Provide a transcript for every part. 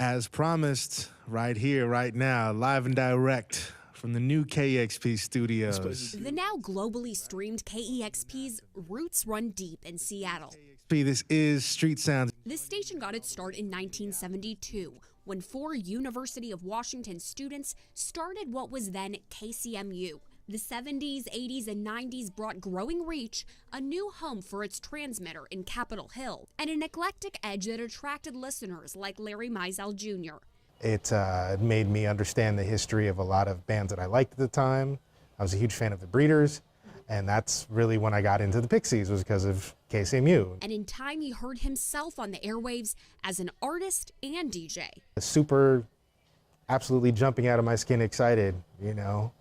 As promised, right here, right now, live and direct from the new KEXP studios. The now globally streamed KEXP's roots run deep in Seattle. This is Street Sounds. This station got its start in 1972 when 4 University of Washington students started what was then KCMU. The 70s, 80s, and 90s brought growing reach, a new home for its transmitter in Capitol Hill, and an eclectic edge that attracted listeners like Larry Mizell Jr. It made me understand the history of a lot of bands that I liked at the time. I was a huge fan of the Breeders, and that's really when I got into the Pixies, was because of KCMU. And in time, he heard himself on the airwaves as an artist and DJ. Super, absolutely jumping out of my skin excited, you know.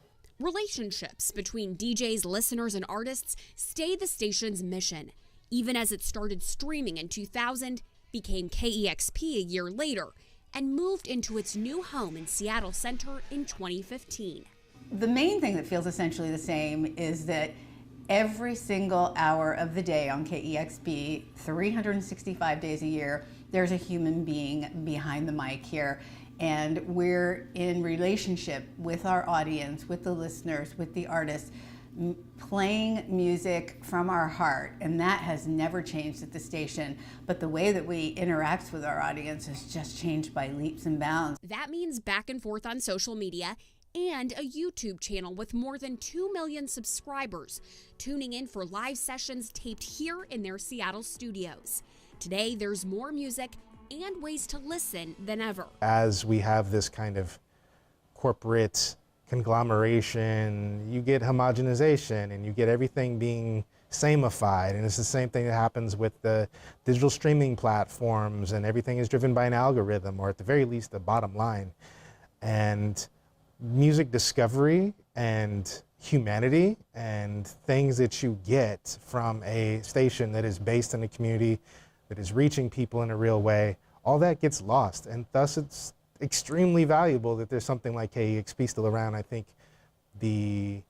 Relationships between DJs, listeners, and artists stayed the station's mission. Even as it started streaming in 2000, became KEXP a year later, and moved into its new home in Seattle Center in 2015. The main thing that feels essentially the same is that every single hour of the day on KEXP, 365 days a year, there's a human being behind the mic here. And we're in relationship with our audience, with the listeners, with the artists, playing music from our heart, and that has never changed at the station. But the way that we interact with our audience has just changed by leaps and bounds. That means back and forth on social media and a YouTube channel with more than 2 million subscribers, tuning in for live sessions taped here in their Seattle studios. Today, there's more music and ways to listen than ever. As we have this kind of corporate conglomeration, you get homogenization and you get everything being sameified, and it's the same thing that happens with the digital streaming platforms, and everything is driven by an algorithm, or at the very least the bottom line. And music discovery and humanity and things that you get from a station that is based in a community, that is reaching people in a real way, all that gets lost, and thus it's extremely valuable that there's something like KEXP still around. I think the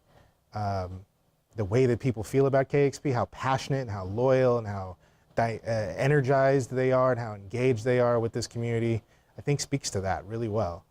way that people feel about KEXP, how passionate and how loyal and how energized they are and how engaged they are with this community, I think speaks to that really well.